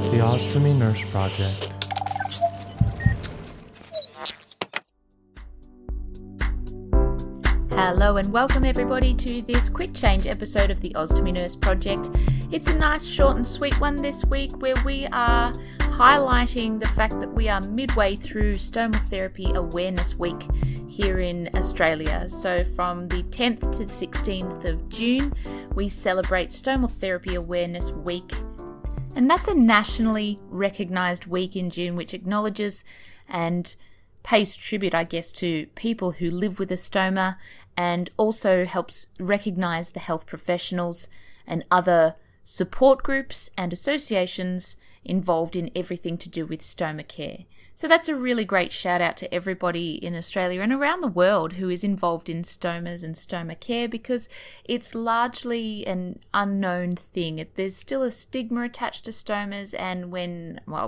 The Ostomy Nurse Project. Hello and welcome everybody to this quick change episode of the Ostomy Nurse Project. It's a nice short and sweet one this week where we are highlighting the fact that we are midway through Stomal Therapy Awareness Week here in Australia. So from the 10th to the 16th of June, we celebrate Stomal Therapy Awareness Week. And that's a nationally recognised week in June which acknowledges and pays tribute, I guess, to people who live with a stoma and also helps recognise the health professionals and other support groups and associations involved in everything to do with stoma care. So that's a really great shout out to everybody in Australia and around the world who is involved in stomas and stoma care, because it's largely an unknown thing. There's still a stigma attached to stomas, and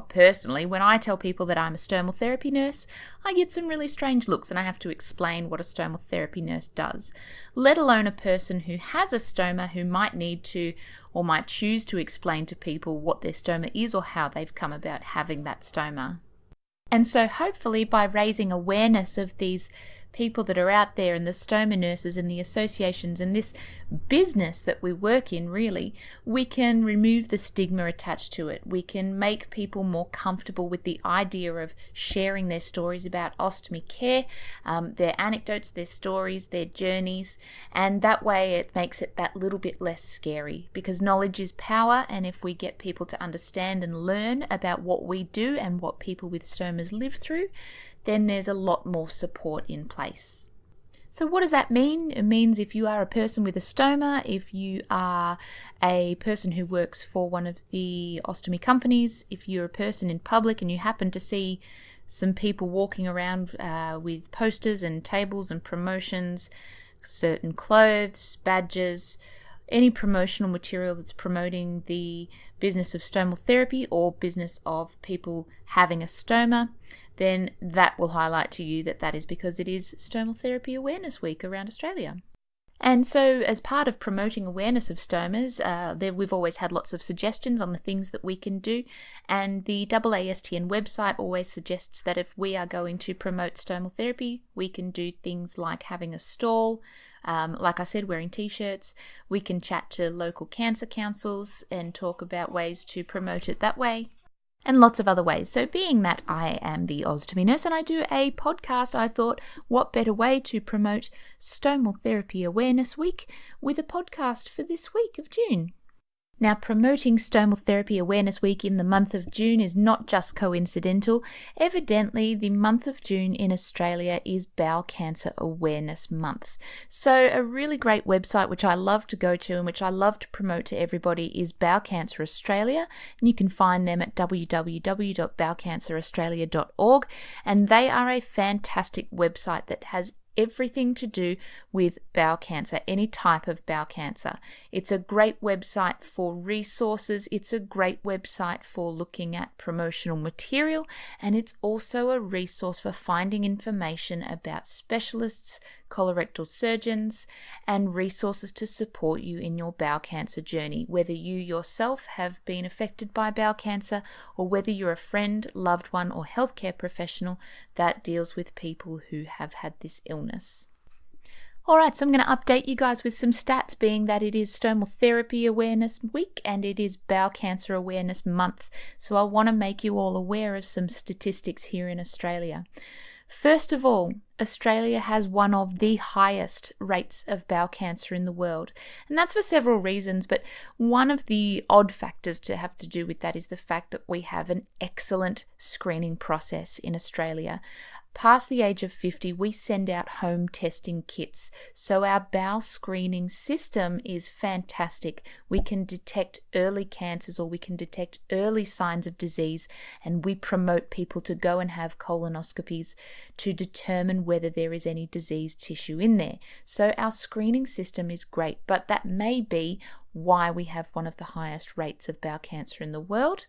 personally, when I tell people that I'm a stomal therapy nurse, I get some really strange looks and I have to explain what a stomal therapy nurse does, let alone a person who has a stoma who might need to or might choose to explain to people what their stoma is or how they've come about having that stoma. And so hopefully by raising awareness of these people that are out there and the stoma nurses and the associations and this business that we work in, really, we can remove the stigma attached to it. We can make people more comfortable with the idea of sharing their stories about ostomy care, their anecdotes, their stories, their journeys, and that way it makes it that little bit less scary, because knowledge is power, and if we get people to understand and learn about what we do and what people with stomas live through, then there's a lot more support in place. So what does that mean? It means if you are a person with a stoma, if you are a person who works for one of the ostomy companies, if you're a person in public and you happen to see some people walking around with posters and tables and promotions, certain clothes, badges, any promotional material that's promoting the business of stomal therapy or business of people having a stoma, then that will highlight to you that that is because it is Stomal Therapy Awareness Week around Australia. And so as part of promoting awareness of stomas, we've always had lots of suggestions on the things that we can do, and the AASTN website always suggests that if we are going to promote stomal therapy, we can do things like having a stall, like I said, wearing t-shirts. We can chat to local cancer councils and talk about ways to promote it that way, and lots of other ways. So being that I am the ostomy nurse and I do a podcast, I thought, what better way to promote Stomal Therapy Awareness Week with a podcast for this week of June. Now, promoting Stomal Therapy Awareness Week in the month of June is not just coincidental. Evidently, the month of June in Australia is Bowel Cancer Awareness Month. So a really great website which I love to go to and which I love to promote to everybody is Bowel Cancer Australia. And you can find them at www.bowelcanceraustralia.org, and they are a fantastic website that has everything to do with bowel cancer, any type of bowel cancer. It's a great website for resources, it's a great website for looking at promotional material, and it's also a resource for finding information about specialists, colorectal surgeons, and resources to support you in your bowel cancer journey, whether you yourself have been affected by bowel cancer or whether you're a friend, loved one, or healthcare professional that deals with people who have had this illness. Alright, so I'm going to update you guys with some stats, being that it is Stomal Therapy Awareness Week and it is Bowel Cancer Awareness Month. So I want to make you all aware of some statistics here in Australia. First of all, Australia has one of the highest rates of bowel cancer in the world. And that's for several reasons, but one of the odd factors to have to do with that is the fact that we have an excellent screening process in Australia. Past the age of 50, we send out home testing kits. So our bowel screening system is fantastic. We can detect early cancers or we can detect early signs of disease, and we promote people to go and have colonoscopies to determine whether there is any diseased tissue in there. So our screening system is great, but that may be why we have one of the highest rates of bowel cancer in the world,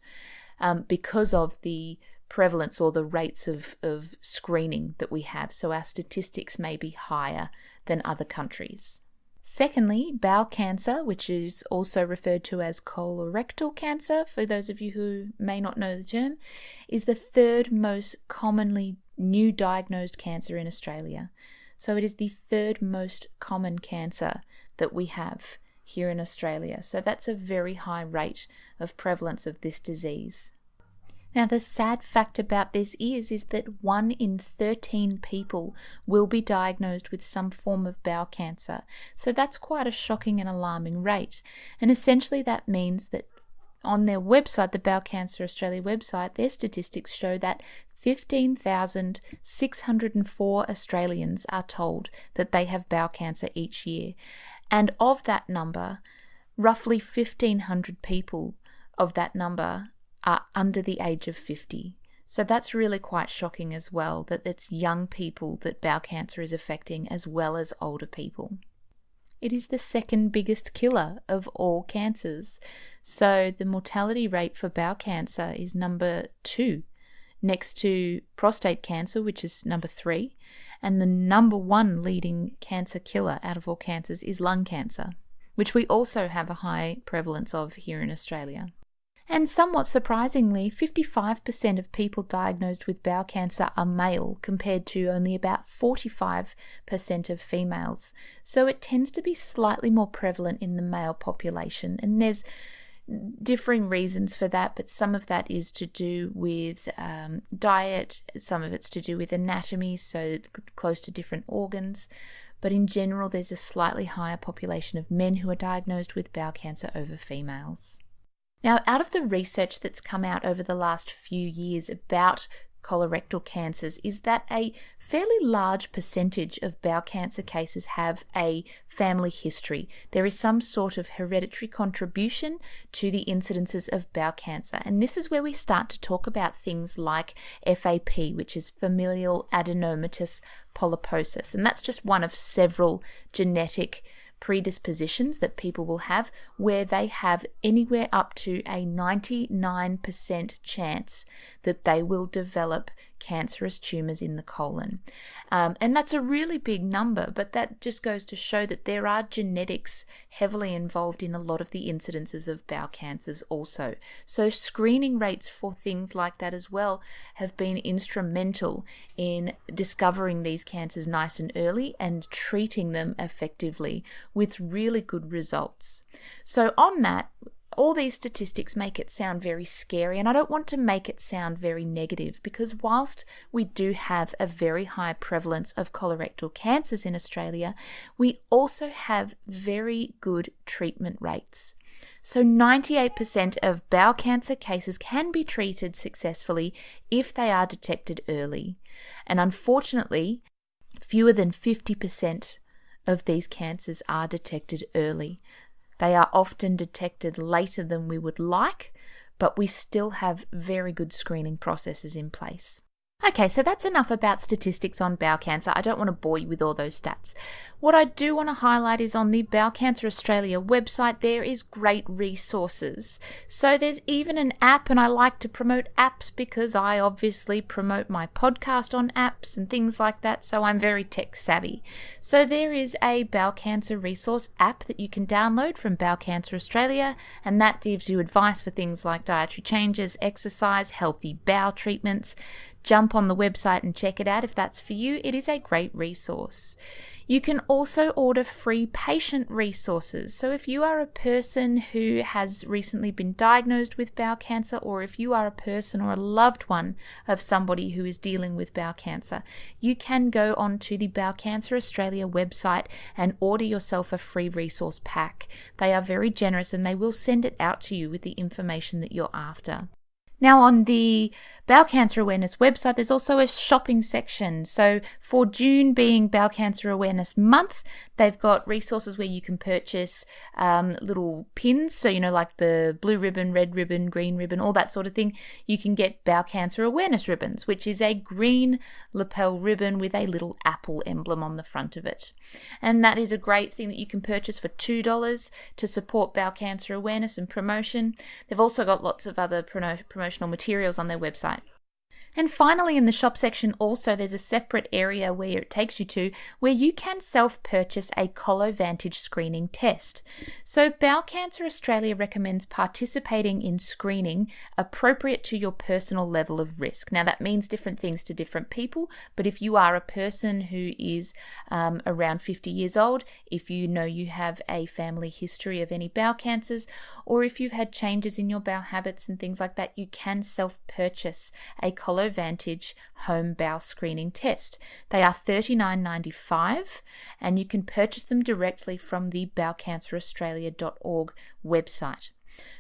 because of the prevalence or the rates of screening that we have. So our statistics may be higher than other countries. Secondly, bowel cancer, which is also referred to as colorectal cancer, for those of you who may not know the term, is the third most commonly new diagnosed cancer in Australia. So it is the third most common cancer that we have here in Australia. So that's a very high rate of prevalence of this disease. Now, the sad fact about this is that 1 in 13 people will be diagnosed with some form of bowel cancer. So that's quite a shocking and alarming rate. And essentially that means that on their website, the Bowel Cancer Australia website, their statistics show that 15,604 Australians are told that they have bowel cancer each year. And of that number, roughly 1,500 people of that number are under the age of 50. So that's really quite shocking as well, that it's young people that bowel cancer is affecting as well as older people. It is the second biggest killer of all cancers. So the mortality rate for bowel cancer is number 2, next to prostate cancer, which is number 3. And the number 1 leading cancer killer out of all cancers is lung cancer, which we also have a high prevalence of here in Australia. And somewhat surprisingly, 55% of people diagnosed with bowel cancer are male, compared to only about 45% of females. So it tends to be slightly more prevalent in the male population. And there's differing reasons for that, but some of that is to do with diet, some of it's to do with anatomy, so close to different organs. But in general, there's a slightly higher population of men who are diagnosed with bowel cancer over females. Now, out of the research that's come out over the last few years about colorectal cancers is that a fairly large percentage of bowel cancer cases have a family history. There is some sort of hereditary contribution to the incidences of bowel cancer. And this is where we start to talk about things like FAP, which is familial adenomatous polyposis. And that's just one of several genetic predispositions that people will have, where they have anywhere up to a 99% chance that they will develop cancerous tumours in the colon. And that's a really big number, but that just goes to show that there are genetics heavily involved in a lot of the incidences of bowel cancers also. So screening rates for things like that as well have been instrumental in discovering these cancers nice and early and treating them effectively with really good results. So on that, all these statistics make it sound very scary, and I don't want to make it sound very negative, because whilst we do have a very high prevalence of colorectal cancers in Australia, we also have very good treatment rates. So 98% of bowel cancer cases can be treated successfully if they are detected early. And unfortunately, fewer than 50% of these cancers are detected early. They are often detected later than we would like, but we still have very good screening processes in place. Okay, so that's enough about statistics on bowel cancer. I don't want to bore you with all those stats. What I do want to highlight is on the Bowel Cancer Australia website, there is great resources. So there's even an app, and I like to promote apps because I obviously promote my podcast on apps and things like that, so I'm very tech savvy. So there is a bowel cancer resource app that you can download from Bowel Cancer Australia, and that gives you advice for things like dietary changes, exercise, healthy bowel treatments. Jump on the website and check it out if that's for you. It is a great resource. You can also order free patient resources. So if you are a person who has recently been diagnosed with bowel cancer, or if you are a person or a loved one of somebody who is dealing with bowel cancer, you can go onto the Bowel Cancer Australia website and order yourself a free resource pack. They are very generous and they will send it out to you with the information that you're after. Now on the Bowel Cancer Awareness website, there's also a shopping section. So for June being Bowel Cancer Awareness Month, they've got resources where you can purchase little pins. So, like the blue ribbon, red ribbon, green ribbon, all that sort of thing. You can get Bowel Cancer Awareness ribbons, which is a green lapel ribbon with a little apple emblem on the front of it. And that is a great thing that you can purchase for $2 to support bowel cancer awareness and promotion. They've also got lots of other promotional materials on their website. And finally, in the shop section also, there's a separate area where it takes you to where you can self-purchase a Colovantage screening test. So Bowel Cancer Australia recommends participating in screening appropriate to your personal level of risk. Now, that means different things to different people, but if you are a person who is around 50 years old, if you know you have a family history of any bowel cancers, or if you've had changes in your bowel habits and things like that, you can self-purchase a Colovantage home bowel screening test. They are $39.95 and you can purchase them directly from the bowelcanceraustralia.org website.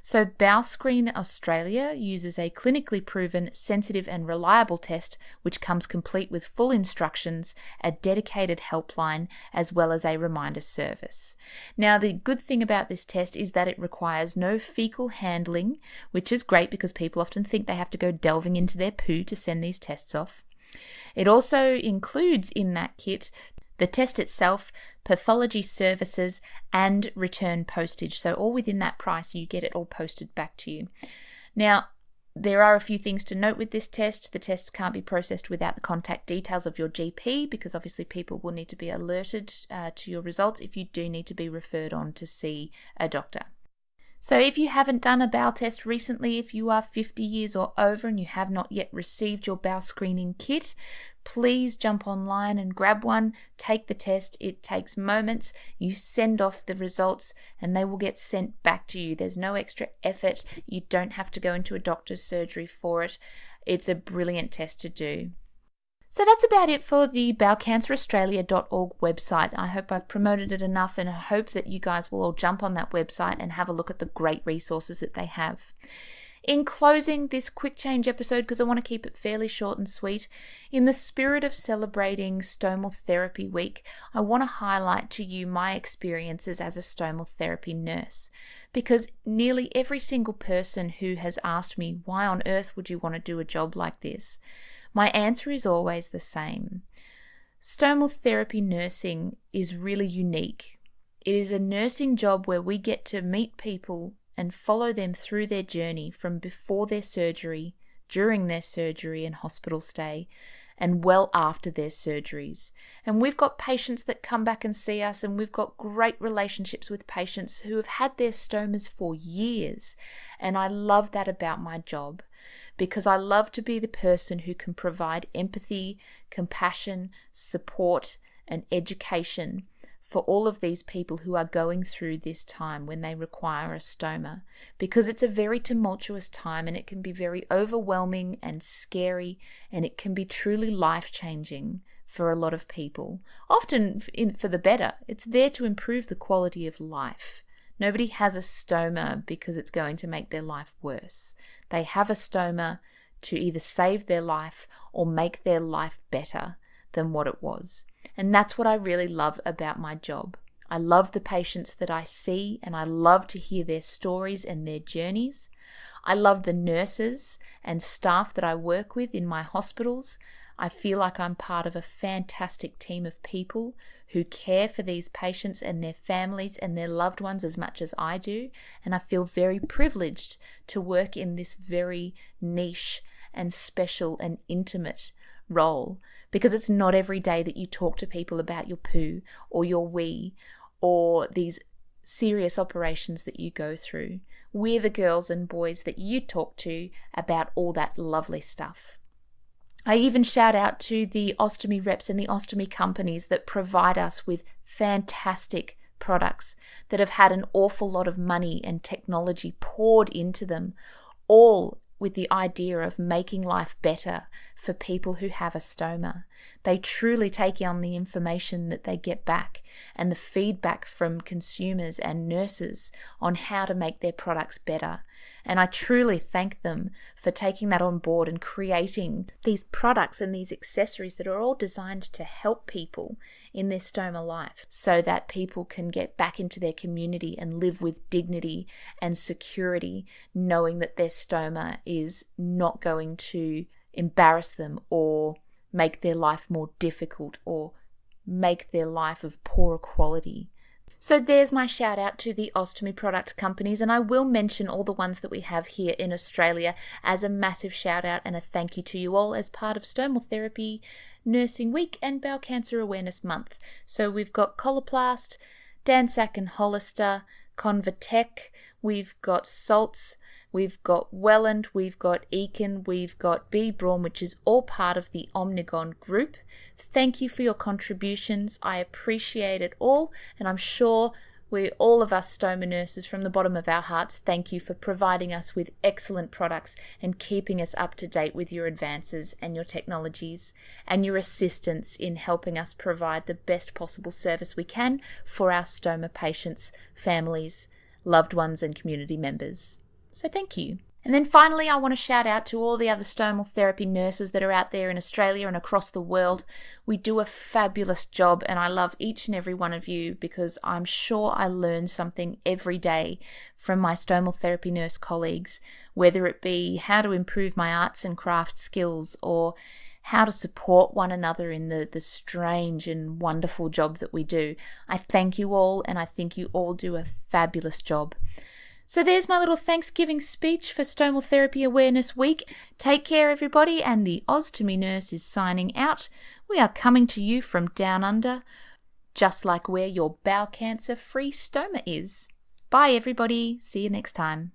So Bowel Screen Australia uses a clinically proven, sensitive and reliable test which comes complete with full instructions, a dedicated helpline, as well as a reminder service. Now, the good thing about this test is that it requires no fecal handling, which is great because people often think they have to go delving into their poo to send these tests off. It also includes in that kit the test itself, pathology services, and return postage. So all within that price, you get it all posted back to you. Now, there are a few things to note with this test. The tests can't be processed without the contact details of your GP because obviously people will need to be alerted to your results if you do need to be referred on to see a doctor. So if you haven't done a bowel test recently, if you are 50 years or over and you have not yet received your bowel screening kit, please jump online and grab one, take the test. It takes moments. You send off the results and they will get sent back to you. There's no extra effort. You don't have to go into a doctor's surgery for it. It's a brilliant test to do. So that's about it for the bowelcanceraustralia.org website. I hope I've promoted it enough and I hope that you guys will all jump on that website and have a look at the great resources that they have. In closing this quick change episode, because I want to keep it fairly short and sweet, in the spirit of celebrating Stomal Therapy Week, I want to highlight to you my experiences as a stomal therapy nurse, because nearly every single person who has asked me, why on earth would you want to do a job like this? My answer is always the same. Stomal therapy nursing is really unique. It is a nursing job where we get to meet people and follow them through their journey from before their surgery, during their surgery and hospital stay, and well after their surgeries. And we've got patients that come back and see us, and we've got great relationships with patients who have had their stomas for years. And I love that about my job, because I love to be the person who can provide empathy, compassion, support, and education for all of these people who are going through this time when they require a stoma, because it's a very tumultuous time and it can be very overwhelming and scary, and it can be truly life-changing for a lot of people, often for the better. It's there to improve the quality of life. Nobody has a stoma because it's going to make their life worse. They have a stoma to either save their life or make their life better than what it was. And that's what I really love about my job. I love the patients that I see, and I love to hear their stories and their journeys. I love the nurses and staff that I work with in my hospitals. I feel like I'm part of a fantastic team of people who care for these patients and their families and their loved ones as much as I do. And I feel very privileged to work in this very niche and special and intimate role, because it's not every day that you talk to people about your poo or your wee or these serious operations that you go through. We're the girls and boys that you talk to about all that lovely stuff. I even shout out to the ostomy reps and the ostomy companies that provide us with fantastic products that have had an awful lot of money and technology poured into them, all with the idea of making life better for people who have a stoma. They truly take on the information that they get back and the feedback from consumers and nurses on how to make their products better. And I truly thank them for taking that on board and creating these products and these accessories that are all designed to help people in their stoma life, so that people can get back into their community and live with dignity and security, knowing that their stoma is not going to embarrass them or make their life more difficult or make their life of poorer quality. So there's my shout out to the ostomy product companies, and I will mention all the ones that we have here in Australia as a massive shout out and a thank you to you all as part of Stomal Therapy Nursing Week and Bowel Cancer Awareness Month. So we've got Coloplast, Dansack and Hollister, Convatec, we've got Salts, we've got Welland, we've got Eakin, we've got B. Braun, which is all part of the Omnigon group. Thank you for your contributions. I appreciate it all, and I'm sure all of us stoma nurses from the bottom of our hearts thank you for providing us with excellent products and keeping us up to date with your advances and your technologies and your assistance in helping us provide the best possible service we can for our stoma patients, families, loved ones and community members. So thank you. And then finally, I want to shout out to all the other stomal therapy nurses that are out there in Australia and across the world. We do a fabulous job, and I love each and every one of you because I'm sure I learn something every day from my stomal therapy nurse colleagues, whether it be how to improve my arts and craft skills or how to support one another in the strange and wonderful job that we do. I thank you all, and I think you all do a fabulous job. So there's my little Thanksgiving speech for Stomal Therapy Awareness Week. Take care, everybody, and the Ostomy Nurse is signing out. We are coming to you from down under, just like where your bowel cancer-free stoma is. Bye, everybody. See you next time.